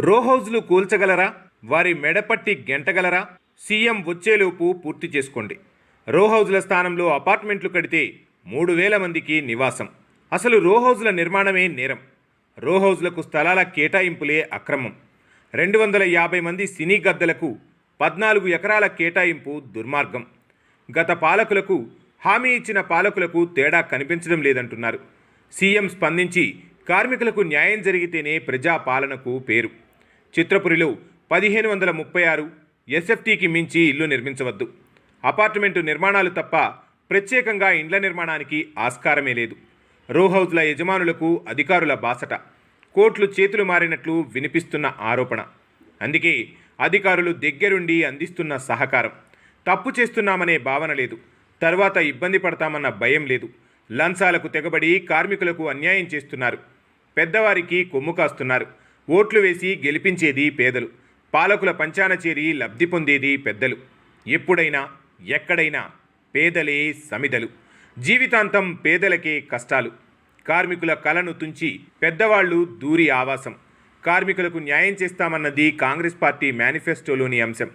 రో హౌజ్లు కూల్చగలరా? వారి మెడపట్టి గెంటగలరా? సీఎం వచ్చేలోపు పూర్తి చేసుకోండి. రో హౌజ్ల స్థానంలో అపార్ట్మెంట్లు కడితే 3,000 మందికి నివాసం. అసలు రో హౌజ్ల నిర్మాణమే నేరం. రో హౌజ్లకు స్థలాల కేటాయింపులే అక్రమం. 250 మంది సినీ గద్దలకు 14 ఎకరాల కేటాయింపు దుర్మార్గం. గత పాలకులకు హామీ ఇచ్చిన పాలకులకు తేడా కనిపించడం లేదంటున్నారు. సీఎం స్పందించి కార్మికులకు న్యాయం జరిగితేనే ప్రజా పాలనకు పేరు. చిత్రపురిలో 1536 ఎస్ఎఫ్టీకి మించి ఇల్లు నిర్మించవద్దు. అపార్ట్మెంటు నిర్మాణాలు తప్ప ప్రత్యేకంగా ఇండ్ల నిర్మాణానికి ఆస్కారమే లేదు. రో హౌజ్ల యజమానులకు అధికారుల బాసట. కోట్లు చేతులు మారినట్లు వినిపిస్తున్న ఆరోపణ. అందుకే అధికారులు దగ్గరుండి అందిస్తున్న సహకారం. తప్పు చేస్తున్నామనే భావన లేదు. తర్వాత ఇబ్బంది పడతామన్న భయం లేదు. లంచాలకు తెగబడి కార్మికులకు అన్యాయం చేస్తున్నారు. పెద్దవారికి కొమ్ము కాస్తున్నారు. ఓట్లు వేసి గెలిపించేది పేదలు. పాలకుల పంచాన చేరి లబ్ధి పొందేది పెద్దలు. ఎప్పుడైనా ఎక్కడైనా పేదలే సమిదలు. జీవితాంతం పేదలకే కష్టాలు. కార్మికుల కలను తుంచి పెద్దవాళ్లు దూరి ఆవాసం. కార్మికులకు న్యాయం చేస్తామన్నది కాంగ్రెస్ పార్టీ మేనిఫెస్టోలోని అంశం.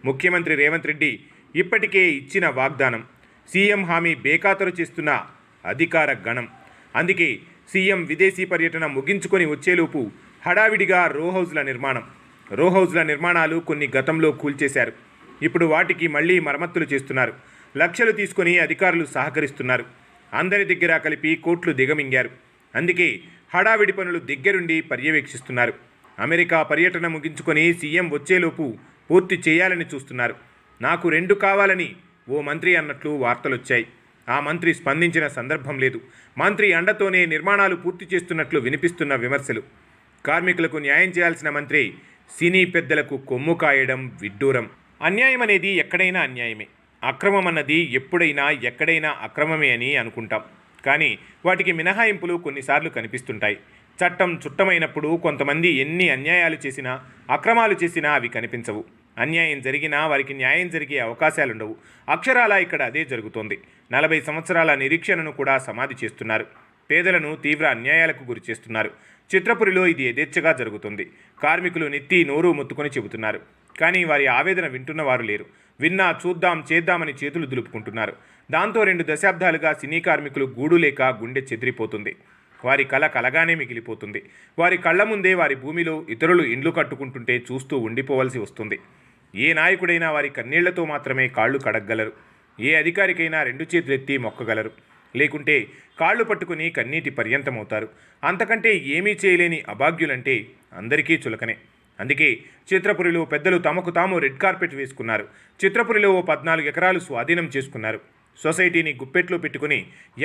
ముఖ్యమంత్రి రేవంత్ రెడ్డి ఇప్పటికే ఇచ్చిన వాగ్దానం. సీఎం హామీ బేఖాతరు చేస్తున్న అధికార గణం. అందుకే సీఎం విదేశీ పర్యటన ముగించుకొని వచ్చేలోపు హడావిడిగా రో హౌజ్ల నిర్మాణాలు కొన్ని గతంలో కూల్చేశారు. ఇప్పుడు వాటికి మళ్లీ మరమ్మతులు చేస్తున్నారు. లక్షలు తీసుకొని అధికారులు సహకరిస్తున్నారు. అందరి దగ్గర కలిపి కోట్లు దిగమింగారు. అందుకే హడావిడి పనులు దగ్గరుండి పర్యవేక్షిస్తున్నారు. అమెరికా పర్యటన ముగించుకొని సీఎం వచ్చేలోపు పూర్తి చేయాలని చూస్తున్నారు. నాకు 2 కావాలని ఓ మంత్రి అన్నట్లు వార్తలొచ్చాయి. ఆ మంత్రి స్పందించిన సందర్భం లేదు. మంత్రి అండతోనే నిర్మాణాలు పూర్తి చేస్తున్నట్లు వినిపిస్తున్న విమర్శలు. కార్మికులకు న్యాయం చేయాల్సిన మంత్రి సినీ పెద్దలకు కొమ్ము కాయడం విడ్డూరం. అన్యాయం అనేది ఎక్కడైనా అన్యాయమే. అక్రమం అన్నది ఎప్పుడైనా ఎక్కడైనా అక్రమమే అని అనుకుంటాం. కానీ వాటికి మినహాయింపులు కొన్నిసార్లు కనిపిస్తుంటాయి. చట్టం చుట్టమైనప్పుడు కొంతమంది ఎన్ని అన్యాయాలు చేసినా అక్రమాలు చేసినా అవి కనిపించవు. అన్యాయం జరిగినా వారికి న్యాయం జరిగే అవకాశాలుండవు. అక్షరాలా ఇక్కడ అదే జరుగుతోంది. 40 సంవత్సరాల నిరీక్షణను కూడా సమాధి చేస్తున్నారు. పేదలను తీవ్ర అన్యాయాలకు గురి చేస్తున్నారు. చిత్రపురిలో ఇది యథేచ్ఛగా జరుగుతుంది. కార్మికులు నెత్తి నోరు మొత్తుకొని చెబుతున్నారు. కానీ వారి ఆవేదన వింటున్న వారు లేరు. విన్నా చూద్దాం చేద్దామని చేతులు దులుపుకుంటున్నారు. దాంతో 2 దశాబ్దాలుగా సినీ కార్మికులు గూడు లేక గుండె చెదిరిపోతుంది. వారి కల కలగానే మిగిలిపోతుంది. వారి కళ్ల ముందే వారి భూమిలో ఇతరులు ఇండ్లు కట్టుకుంటుంటే చూస్తూ ఉండిపోవలసి వస్తుంది. ఏ నాయకుడైనా వారి కన్నీళ్లతో మాత్రమే కాళ్ళు కడగగలరు. ఏ అధికారికైనా 2 చేతులెత్తి మొక్కగలరు. లేకుంటే కాళ్ళు పట్టుకుని కన్నీటి పర్యంతమవుతారు. అంతకంటే ఏమీ చేయలేని అభాగ్యులంటే అందరికీ చులకనే. అందుకే చిత్రపురిలో పెద్దలు తమకు తాము రెడ్ కార్పెట్ వేసుకున్నారు. చిత్రపురిలో ఓ 14 ఎకరాలు స్వాధీనం చేసుకున్నారు. సొసైటీని గుప్పెట్లో పెట్టుకుని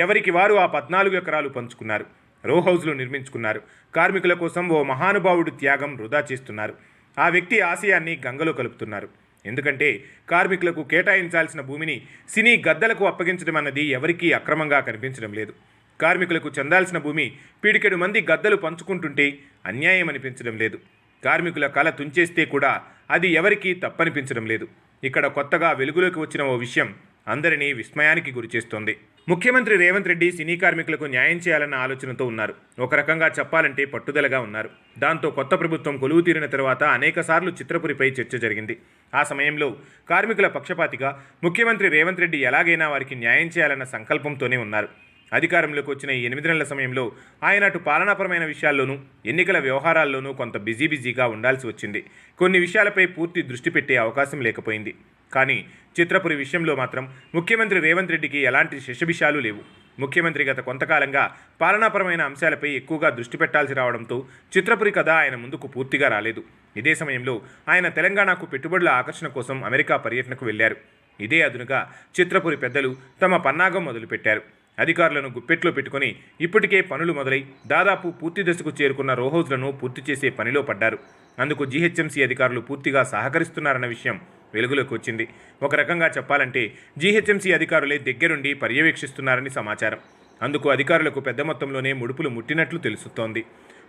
ఎవరికి వారు ఆ 14 ఎకరాలు పంచుకున్నారు. రో హౌజ్లు నిర్మించుకున్నారు. కార్మికుల కోసం ఓ మహానుభావుడు త్యాగం వృధా చేస్తున్నారు. ఆ వ్యక్తి ఆశయాన్ని గంగలో కలుపుతున్నారు. ఎందుకంటే కార్మికులకు కేటాయించాల్సిన భూమిని సినీ గద్దలకు అప్పగించడం అన్నది ఎవరికీ అక్రమంగా కనిపించడం లేదు. కార్మికులకు చెందాల్సిన భూమి పీడికెడు మంది గద్దలు పంచుకుంటుంటే అన్యాయం అనిపించడం లేదు. కార్మికుల కల తుంచేస్తే కూడా అది ఎవరికీ తప్పనిపించడం లేదు. ఇక్కడ కొత్తగా వెలుగులోకి వచ్చిన ఓ విషయం అందరినీ విస్మయానికి గురిచేస్తోంది. ముఖ్యమంత్రి రేవంత్ రెడ్డి సినీ కార్మికులకు న్యాయం చేయాలన్న ఆలోచనతో ఉన్నారు. ఒక రకంగా చెప్పాలంటే పట్టుదలగా ఉన్నారు. దాంతో కొత్త ప్రభుత్వం కొలువు తీరిన తర్వాత అనేకసార్లు చిత్రపురిపై చర్చ జరిగింది. ఆ సమయంలో కార్మికుల పక్షపాతిగా ముఖ్యమంత్రి రేవంత్ రెడ్డి ఎలాగైనా వారికి న్యాయం చేయాలన్న సంకల్పంతోనే ఉన్నారు. అధికారంలోకి వచ్చిన ఈ 8 నెలల సమయంలో ఆయన అటు పాలనాపరమైన విషయాల్లోనూ ఎన్నికల వ్యవహారాల్లోనూ కొంత బిజీగా ఉండాల్సి వచ్చింది. కొన్ని విషయాలపై పూర్తి దృష్టి పెట్టే అవకాశం లేకపోయింది. కానీ చిత్రపురి విషయంలో మాత్రం ముఖ్యమంత్రి రేవంత్ రెడ్డికి ఎలాంటి శశబిషాలు లేవు. ముఖ్యమంత్రి గత కొంతకాలంగా పాలనాపరమైన అంశాలపై ఎక్కువగా దృష్టి పెట్టాల్సి రావడంతో చిత్రపురి కథ ఆయన ముందుకు పూర్తిగా రాలేదు. ఇదే సమయంలో ఆయన తెలంగాణకు పెట్టుబడుల ఆకర్షణ కోసం అమెరికా పర్యటనకు వెళ్లారు. ఇదే అదునుగా చిత్రపురి పెద్దలు తమ పన్నాగం మొదలుపెట్టారు. అధికారులను గుప్పెట్లో పెట్టుకుని ఇప్పటికే పనులు మొదలై దాదాపు పూర్తి దశకు చేరుకున్న రో హౌజ్లను పూర్తి చేసే పనిలో పడ్డారు. అందుకు జీహెచ్ఎంసీ అధికారులు పూర్తిగా సహకరిస్తున్నారన్న విషయం వెలుగులోకి వచ్చింది. ఒక రకంగా చెప్పాలంటే జీహెచ్ఎంసీ అధికారులే దగ్గరుండి పర్యవేక్షిస్తున్నారని సమాచారం. అందుకు అధికారులకు పెద్ద మొత్తంలోనే ముడుపులు ముట్టినట్లు తెలుస్తోంది.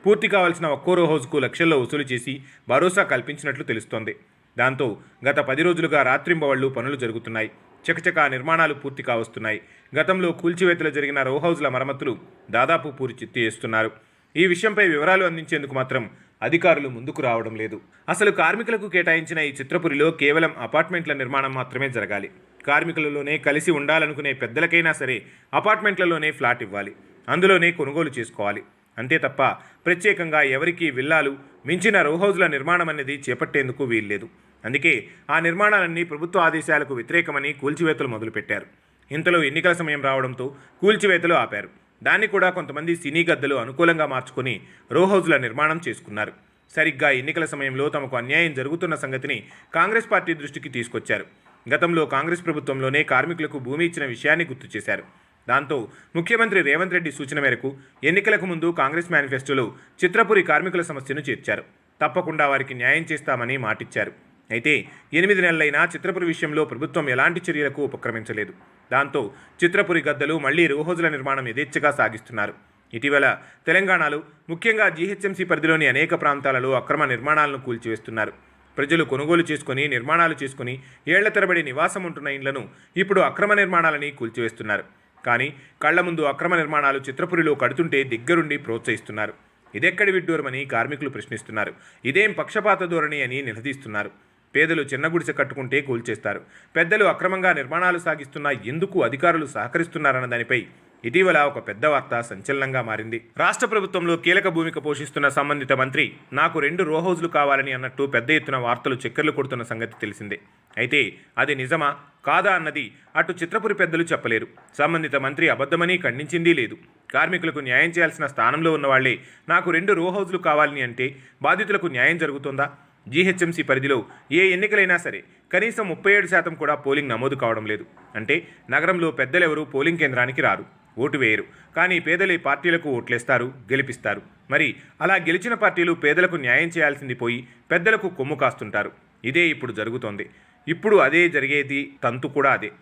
పూర్తి కావాల్సిన ఒక్కో రో హౌజ్కు లక్షల్లో వసూలు చేసి భరోసా కల్పించినట్లు తెలుస్తోంది. దాంతో గత 10 రోజులుగా రాత్రింబవళ్లు పనులు జరుగుతున్నాయి. చకచకా నిర్మాణాలు పూర్తి కావస్తున్నాయి. గతంలో కూల్చివేతలు జరిగిన రో హౌజ్ల మరమ్మతులు దాదాపు పూర్తి చేస్తున్నారు. ఈ విషయంపై వివరాలు అందించేందుకు మాత్రం అధికారులు ముందుకు రావడం లేదు. అసలు కార్మికులకు కేటాయించిన ఈ చిత్రపురిలో కేవలం అపార్ట్మెంట్ల నిర్మాణం మాత్రమే జరగాలి. కార్మికులలోనే కలిసి ఉండాలనుకునే పెద్దలకైనా సరే అపార్ట్మెంట్లలోనే ఫ్లాట్ ఇవ్వాలి, అందులోనే కొనుగోలు చేసుకోవాలి. అంతే తప్ప ప్రత్యేకంగా ఎవరికీ విల్లాలు మించిన రో హౌజ్ల నిర్మాణం అనేది చేపట్టేందుకు వీల్లేదు. అందుకే ఆ నిర్మాణాలన్నీ ప్రభుత్వ ఆదేశాలకు వ్యతిరేకమని కూల్చివేతలు మొదలుపెట్టారు. ఇంతలో ఎన్నికల సమయం రావడంతో కూల్చివేతలు ఆపారు. దాన్ని కూడా కొంతమంది సినీ గద్దలు అనుకూలంగా మార్చుకొని రో హౌజ్ల నిర్మాణం చేసుకున్నారు. సరిగ్గా ఎన్నికల సమయంలో తమకు అన్యాయం జరుగుతున్న సంగతిని కాంగ్రెస్ పార్టీ దృష్టికి తీసుకొచ్చారు. గతంలో కాంగ్రెస్ ప్రభుత్వంలోనే కార్మికులకు భూమి ఇచ్చిన విషయాన్ని గుర్తు చేశారు. దాంతో ముఖ్యమంత్రి రేవంత్ రెడ్డి సూచన మేరకు ఎన్నికలకు ముందు కాంగ్రెస్ మేనిఫెస్టోలో చిత్రపురి కార్మికుల సమస్యను చేర్చారు. తప్పకుండా వారికి న్యాయం చేస్తామని మాటిచ్చారు. అయితే 8 నెలలైనా చిత్రపురి విషయంలో ప్రభుత్వం ఎలాంటి చర్యలకు ఉపక్రమించలేదు. దాంతో చిత్రపురి గద్దలు మళ్లీ రో హౌజ్ల నిర్మాణం యథేచ్ఛగా సాగిస్తున్నారు. ఇటీవల తెలంగాణలో ముఖ్యంగా జీహెచ్ఎంసీ పరిధిలోని అనేక ప్రాంతాలలో అక్రమ నిర్మాణాలను కూల్చివేస్తున్నారు. ప్రజలు కొనుగోలు చేసుకుని నిర్మాణాలు చేసుకుని ఏళ్ల తరబడి నివాసం ఉంటున్న ఇండ్లను ఇప్పుడు అక్రమ నిర్మాణాలని కూల్చివేస్తున్నారు. కానీ కళ్ల ముందు అక్రమ నిర్మాణాలు చిత్రపురిలో కడుతుంటే దగ్గరుండి ప్రోత్సహిస్తున్నారు. ఇదెక్కడి విడ్డూరమని కార్మికులు ప్రశ్నిస్తున్నారు. ఇదేం పక్షపాత ధోరణి అని నిలదీస్తున్నారు. పేదలు చిన్న గుడిసె కట్టుకుంటే కూల్చేస్తారు. పెద్దలు అక్రమంగా నిర్మాణాలు సాగిస్తున్నా ఎందుకు అధికారులు సహకరిస్తున్నారన్న దానిపై ఇటీవల ఒక పెద్ద వార్త సంచలనంగా మారింది. రాష్ట్ర ప్రభుత్వంలో కీలక భూమిక పోషిస్తున్న సంబంధిత మంత్రి నాకు 2 రో హౌజ్లు కావాలని అన్నట్టు పెద్ద ఎత్తున వార్తలు చక్కర్లు కొడుతున్న సంగతి తెలిసిందే. అయితే అది నిజమా కాదా అన్నది అటు చిత్రపురి పెద్దలు చెప్పలేరు. సంబంధిత మంత్రి అబద్ధమని ఖండించిందీ లేదు. కార్మికులకు న్యాయం చేయాల్సిన స్థానంలో ఉన్నవాళ్లే నాకు 2 రో హౌజ్లు కావాలని అంటే బాధితులకు న్యాయం జరుగుతుందా? జీహెచ్ఎంసీ పరిధిలో ఏ ఎన్నికలైనా సరే కనీసం 37% కూడా పోలింగ్ నమోదు కావడం లేదు. అంటే నగరంలో పెద్దలెవరూ పోలింగ్ కేంద్రానికి రారు, ఓటు వేయరు. కానీ పేదలే పార్టీలకు ఓట్లేస్తారు, గెలిపిస్తారు. మరి అలా గెలిచిన పార్టీలు పేదలకు న్యాయం చేయాల్సింది పోయి పెద్దలకు కొమ్ము కాస్తుంటారు. ఇదే ఇప్పుడు జరుగుతోంది. ఇప్పుడు అదే జరిగేది, తంతు కూడా అదే.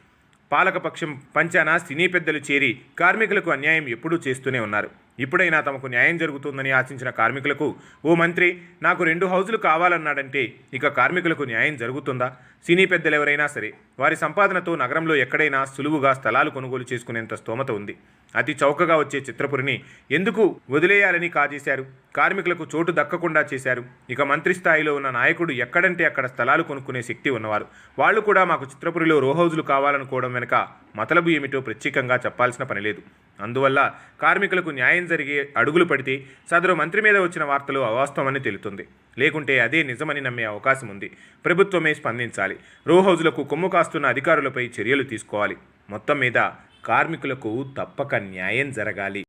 పాలకపక్షం పంచాన సినీ పెద్దలు చేరి కార్మికులకు అన్యాయం ఎప్పుడూ చేస్తూనే ఉన్నారు. ఇప్పుడైనా తమకు న్యాయం జరుగుతుందని ఆశించిన కార్మికులకు ఓ మంత్రి నాకు 2 హౌజులు కావాలన్నాడంటే ఇక కార్మికులకు న్యాయం జరుగుతుందా? సినీ పెద్దలు ఎవరైనా సరే వారి సంపాదనతో నగరంలో ఎక్కడైనా సులువుగా స్థలాలు కొనుగోలు చేసుకునేంత స్తోమత ఉంది. అతి చౌకగా వచ్చే చిత్రపురిని ఎందుకు వదిలేయాలని కాజేశారు? కార్మికులకు చోటు దక్కకుండా చేశారు. ఇక మంత్రి స్థాయిలో ఉన్న నాయకుడు ఎక్కడంటే అక్కడ స్థలాలు కొనుక్కునే శక్తి ఉన్నవారు. వాళ్ళు కూడా మాకు చిత్రపురిలో రో హౌజులు కావాలనుకోవడం వెనుక మతలబు ఏమిటో ప్రత్యేకంగా చెప్పాల్సిన పని లేదు. అందువల్ల కార్మికులకు న్యాయం జరిగే అడుగులు పడితే సదరు మంత్రి మీద వచ్చిన వార్తలు అవాస్తవమని తెలుస్తుంది. లేకుంటే అదే నిజమని నమ్మే అవకాశం ఉంది. ప్రభుత్వమే స్పందించాలి. రో హౌజులకు కొమ్ము కాస్తున్న అధికారులపై చర్యలు తీసుకోవాలి. మొత్తం మీద కార్మికులకు తప్పక న్యాయం జరగాలి.